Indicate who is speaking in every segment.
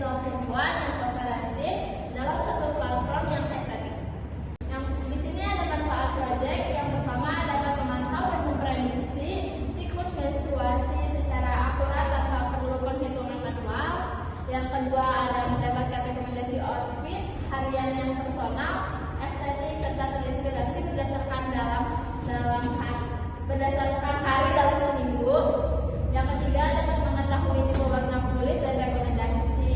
Speaker 1: digital perempuan yang komprehensif dalam satu platform yang estetik. Yang di sini ada manfaat proyek. Yang pertama dapat memantau dan memprediksi siklus menstruasi secara akurat tanpa perlu penghitungan manual. Yang kedua ada mendapatkan rekomendasi outfit harian yang personal, estetik serta terinspirasi berdasarkan hari dalam seminggu. Yang ketiga dapat mengetahui tipe warna kulit dan rekomendasi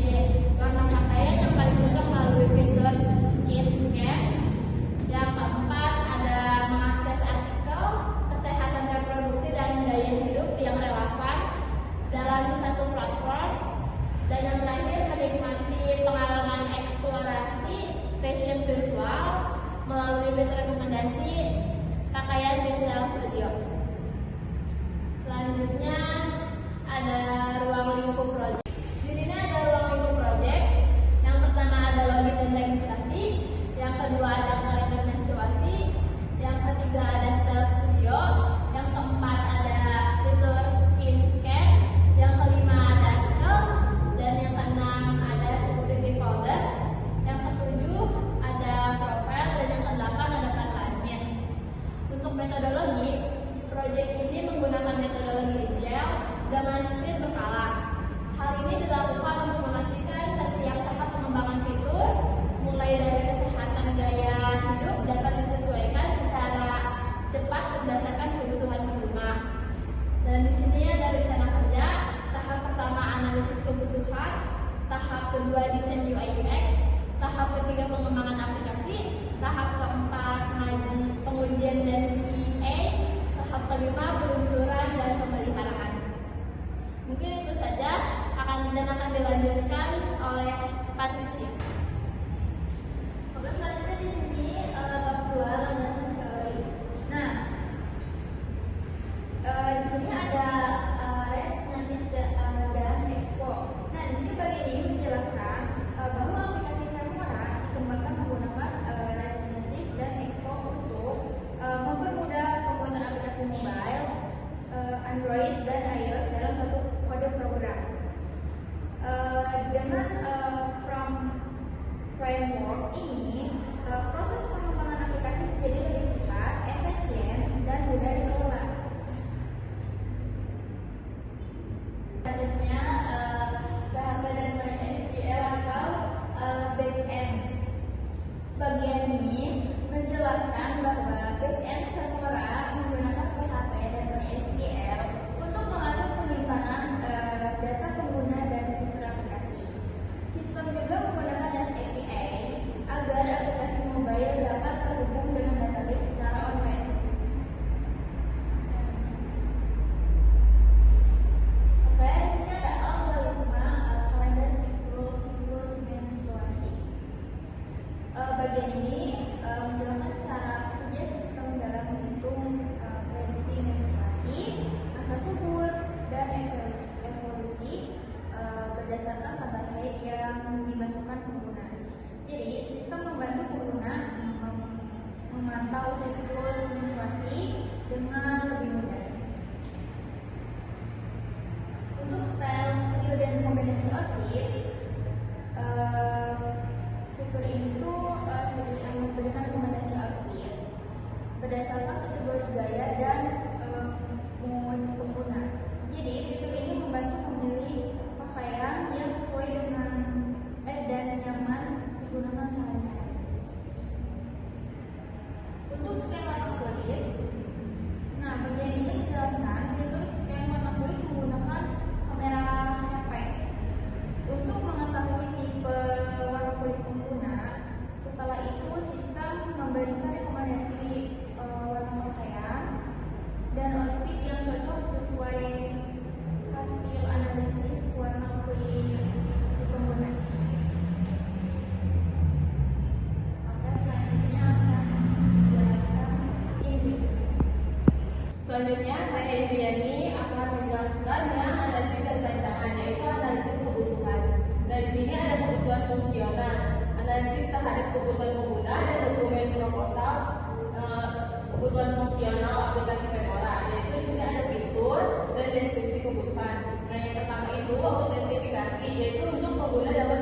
Speaker 1: warna pakaian yang paling cocok melalui fitur skin scan. Yang keempat ada mengakses artikel kesehatan reproduksi dan gaya hidup yang relevan dalam satu platform. Dan yang terakhir menikmati pengalaman eksplorasi fashion virtual melalui fitur rekomendasi pakaian di Style Studio. Selanjutnya ada ruang lingkup project. Di sini ada ruang lingkup project. Yang pertama ada login dan registrasi. Yang kedua ada kalender menstruasi. Yang ketiga ada Style Studio. Yang keempat ada fitur skin scan. Yang kelima ada artikel. Dan yang keenam ada security folder. Yang ketujuh ada profile. Dan yang kedelapan ada panel admin. Untuk metodologi, proyek ini menggunakan metodologi agile dengan sprint berkala. Hal ini dilakukan untuk memastikan setiap tahap pengembangan fitur, mulai dari kesehatan gaya hidup, dapat disesuaikan secara cepat berdasarkan kebutuhan pengguna. Dan di sini ada rencana kerja. Tahap pertama analisis kebutuhan, tahap kedua desain UI UX, tahap ketiga pengembangan aplikasi, tahap keempat pengujian dan QA, tahap kelima peluncuran dan pemeliharaan. Mungkin itu saja akan dilanjutkan oleh Patricia.
Speaker 2: Oke, selanjutnya di sini bab 2 landasan teori. Nah, di sini ada Reds, Native dan Expo. Nah, di sini bagian ini menjelaskan bahwa aplikasi Femora dikembangkan menggunakan Reds, Native dan Expo untuk mempermudah pembuatan aplikasi mobile, Android dan iOS dalam satu kode program. Dengan framework ini, proses pengembangan aplikasi menjadi lebih cepat, efisien, dan mudah dikelola. Selanjutnya, PHP dan MySQL atau backend. Bagian ini menjelaskan bahwa backend Femora menggunakan PHP dan MySQL untuk mengatur penyimpanan data pengguna dan fitur aplikasi. Sistem juga menggunakan REST API agar aplikasi mobile dapat terhubung dengan database secara online. Oke, di sini ada algoritma kalender siklus menstruasi. Bagian ini menjelaskan cara kerja sistem dalam menghitung prediksi menstruasi, masa subur, dan evolusi berdasarkan tanggal haid yang dimasukkan pengguna. Jadi, sistem membantu pengguna memantau siklus menstruasi dengan lebih mudah. Untuk Style Studio dan kombinasi outfit, fitur ini tuh studio yang memberikan rekomendasi outfit berdasarkan kategori gaya dan mood pengguna. Jadi fitur ini membantu memilih pakaian yang sesuai dengan dan nyaman digunakan sehari-hari. Untuk scan warna kulit, nah bagian ini menjelaskan fitur scan warna kulit menggunakan kamera HP untuk mengetahui tipe warna kulit pengguna. Setelah itu sistem memberikan rekomendasi warna pakaian dan outfit yang cocok sesuai hasil analisis warna kulit si pengguna. Oke, selanjutnya akan menjelaskan ini.
Speaker 3: Selanjutnya saya Indriani akan menjelaskan yang analisis dan rancangan, yaitu analisis kebutuhan. Dan di sini ada kebutuhan fungsional, analisis terhadap kebutuhan pengguna dan dokumen proposal kebutuhan fungsional aplikasi Femora, yaitu di sini ada fitur dan deskripsi kebutuhan. Nah, yang pertama itu autentifikasi, yaitu untuk pengguna dapat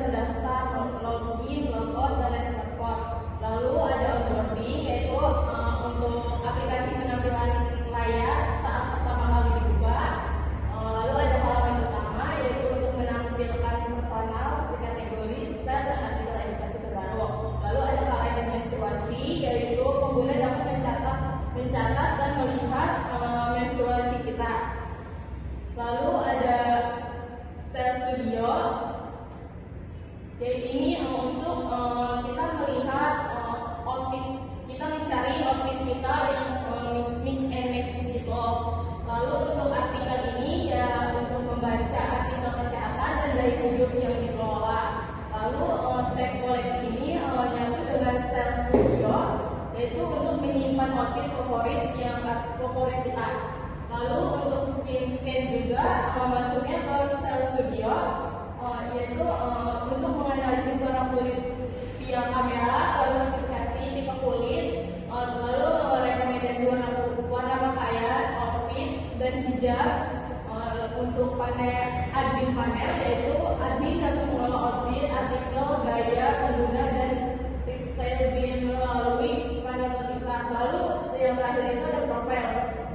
Speaker 3: personal, kategori, style, dan artikel edukasi terbaru. Lalu ada kalender menstruasi, yaitu pengguna dapat mencatat dan melihat menstruasi kita. Lalu ada style studio, yaitu ini untuk kita melihat outfit, kita mencari outfit kita yang mix and match gitu. Lalu untuk artikel ini ya untuk membaca artikel kesehatan dan gaya hidup yang dikelola. Lalu step koleksi ini nyatu dengan style studio, yaitu untuk menyimpan outfit favorit kita. Lalu untuk scan juga masuknya ke style studio, yaitu untuk menganalisis warna kulit via kamera, lalu klasifikasi tipe kulit, lalu rekomendasi warna pakaian, outfit, dan hijab. Untuk admin panel, yaitu admin dapat mengelola outfit, artikel, gaya pengguna, dan style bin melalui panel terpisah. Lalu yang terakhir itu ada profil,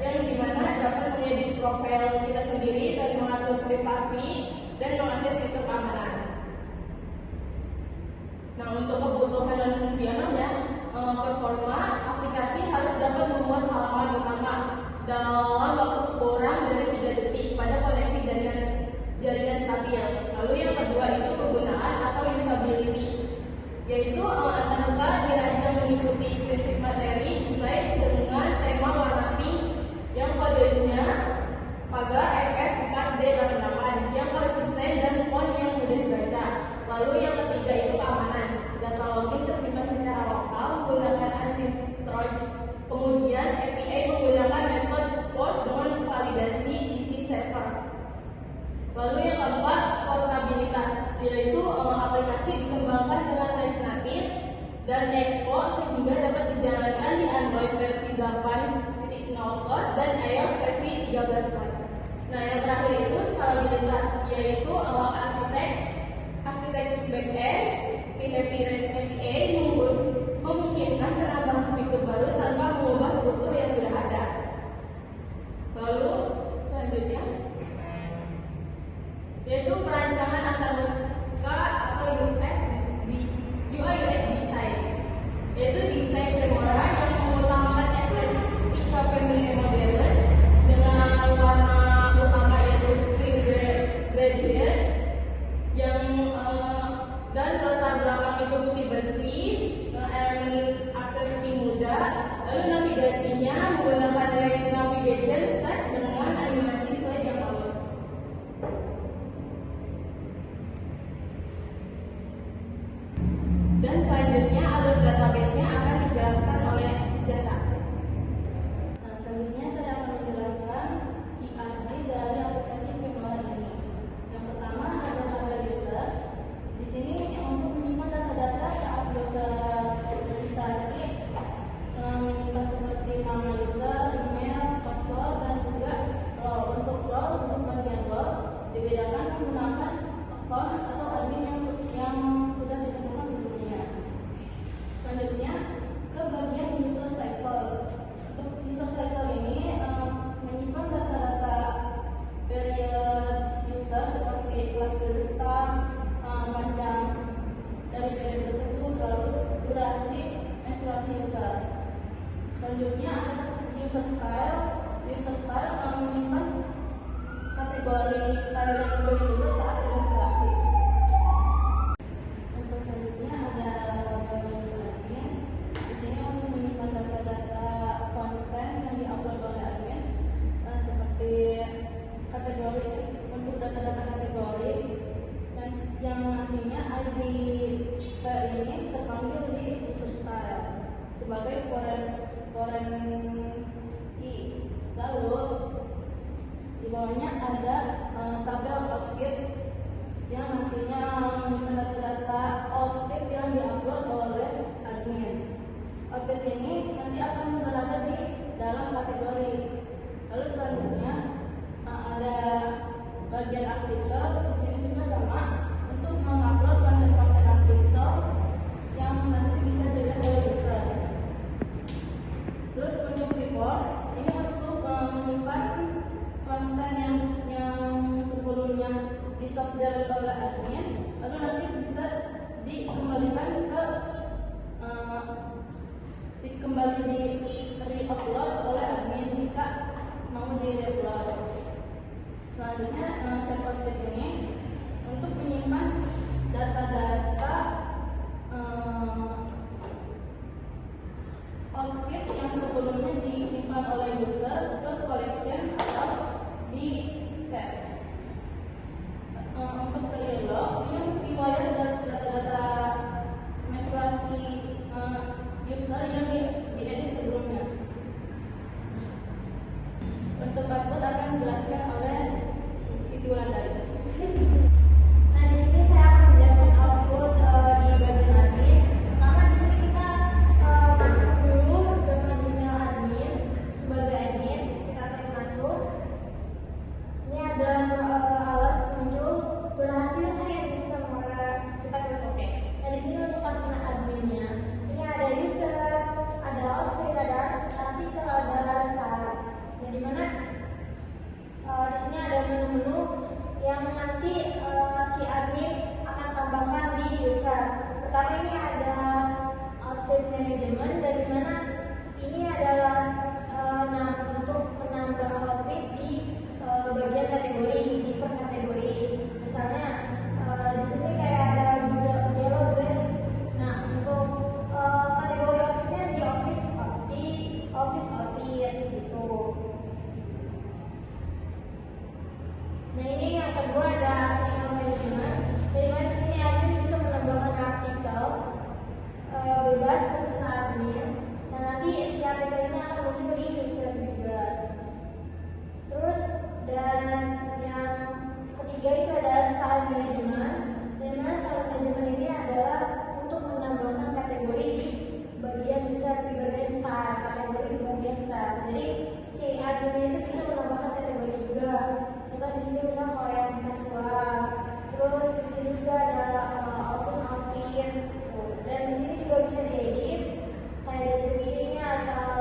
Speaker 3: yang dimana dapat mengedit profil kita sendiri dan mengatur privasi dan mengakses fitur keamanan. Nah, untuk kebutuhan dan fungsionalnya, performa aplikasi harus dapat membuat halaman utama dalam waktu kurang dari 3 detik pada koneksi jaringan stabil. Lalu yang kedua itu kegunaan atau usability, yaitu antarmuka dirancang mengikuti prinsip materi desain dengan tema warna pink yang kodenya pagar FF4D88 yang konsisten dan font yang mudah dibaca. Lalu yang ketiga itu keamanan. Data login tersimpan secara lokal menggunakan ANSYS Trojans. Kemudian API menggunakan metode POST dengan validasi sisi server. Lalu yang keempat portabilitas, yaitu aplikasi dikembangkan dengan React Native dan Expo sehingga dapat dijalankan di Android versi 8.0 dan iOS versi 13. Nah, yang terakhir itu skalabilitas, yaitu arsitektur backend, PHP REST API memungkinkan penambahan fitur baru tanpa mengubah struktur yang sudah ada. Lalu selanjutnya, yaitu perancangan antarmuka atau UI/UX design, yaitu desain Femora yang mengutamakan estetika feminin modern dengan warna utama yaitu cream gradient yang dan latar belakang itu putih bersih, elemen aksesori mudah. Lalu navigasinya menggunakan React Navigation Stack dengan animasi slide yang halus. Dan selanjutnya alur database-nya akan dijelaskan oleh Jana.
Speaker 2: Selanjutnya saya akan menjelaskan IRT dari aplikasi Femora ini. Yang pertama ada database. Di sini untuk menyimpan data-data saat registrasi, menyimpan seperti nama user, email, password, dan juga role. Untuk bagian role dibedakan menggunakan account atau admin yang sudah ditentukan sebelumnya. Selanjutnya ke bagian user cycle. Untuk user cycle ini menyimpan data-data period user seperti kelas period start, panjang dari period tersebut, lalu durasi menstruasi user. Selanjutnya ada user style. User style menyimpan kategori style yang diberi user saat registrasi. Untuk selanjutnya ada bagian user admin. Di sini untuk menyimpan data-data konten yang diupload oleh admin, seperti kategori untuk data-data kategori dan yang nantinya ID style ini terpanggil di user style sebagai foreign key. Lalu di bawahnya ada tabel outfit yang nantinya menyimpan data-data outfit yang diupload oleh admin. Outfit ini nanti akan berada di dalam kategori. Lalu selanjutnya ada bagian artikel. Di sini juga sama untuk mengupload konten-konten artikel yang nanti bisa dilihat oleh user. Terus untuk report ini untuk menyimpan konten yang sebelumnya di stop oleh admin ini ada outfit management dan dimana ini adalah untuk menambah outfit di bagian kategori, di per kategori. Misalnya di sini kayak ada yellow dress. Nah, untuk kategori outfitnya di office outfit gitu. Nah, ini yang kedua ada artikel manajemen. Dari mana di sini admin bisa menambahkan artikel bebas terserah admin. Dan nanti si artikel ini akan muncul di user juga. Terus dan yang ketiga itu adalah style management. Di mana style management ini adalah untuk menambahkan kategori di bagian user, di bagian style, kategori di bagian style. Jadi si admin itu bisa menambahkan kategori juga. Contoh di sini misalnya kalau yang casual. Terus di sini juga ada office outfit. Dan di sini juga bisa diedit kayak deskripsinya atau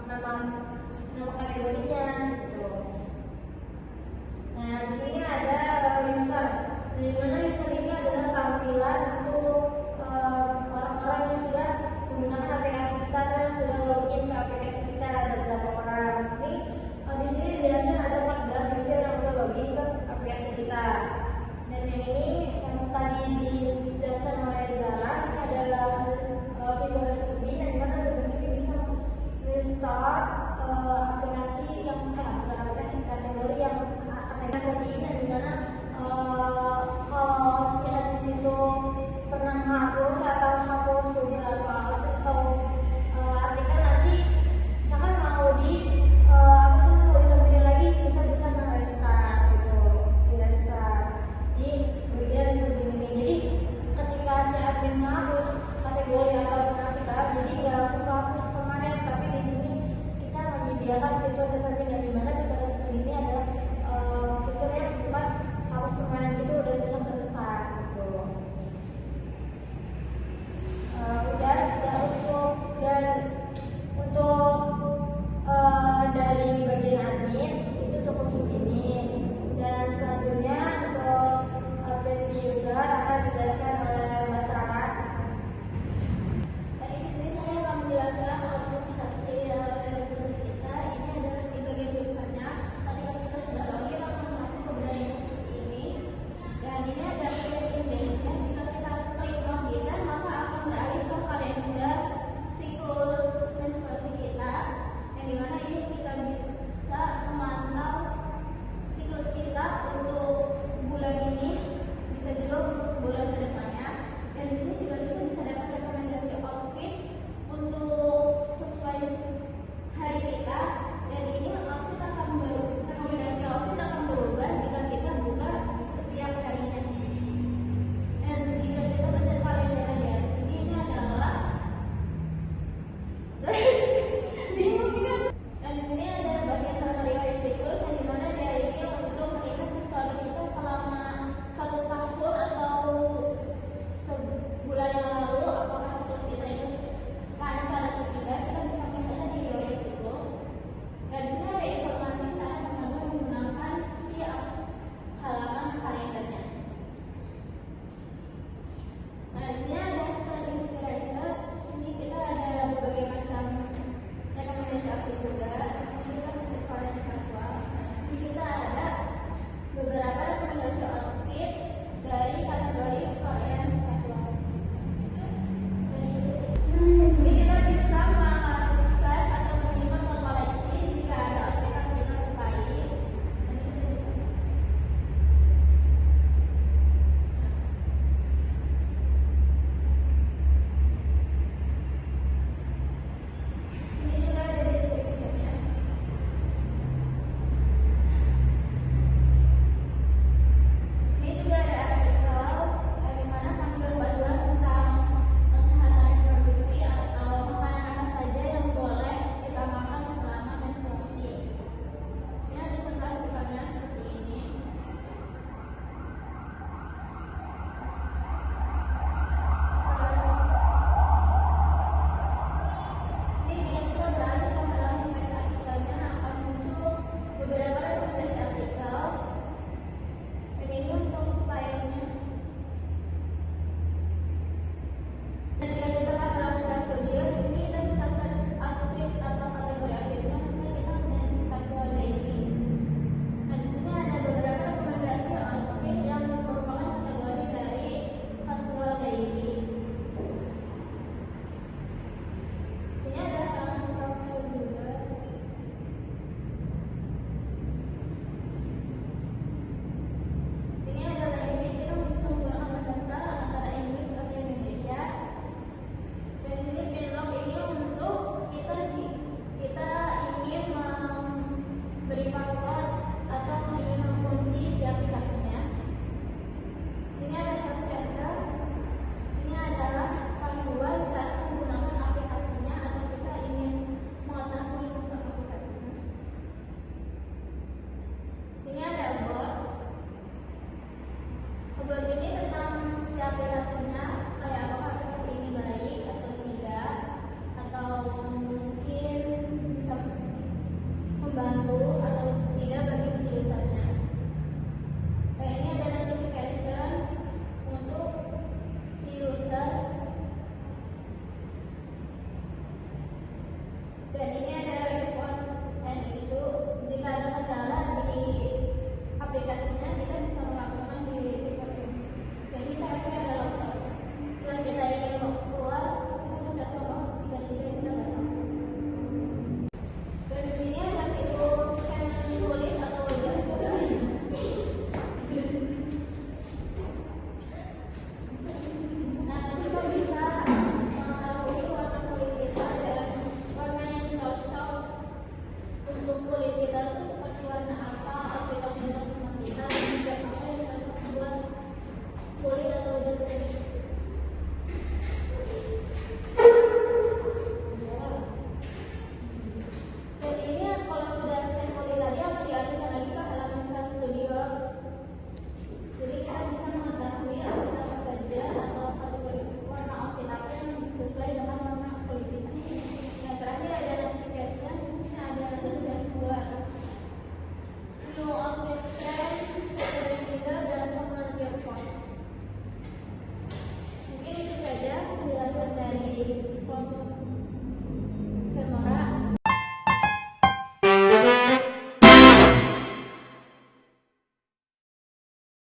Speaker 2: nama kategorinya gitu. Nah, di sini ada user. Di mana user ini adalah tampilan untuk orang-orang yang sudah menggunakan aplikasi kita atau yang sudah login ke aplikasi kita. Ada beberapa orang. Ini di sini dijelaskan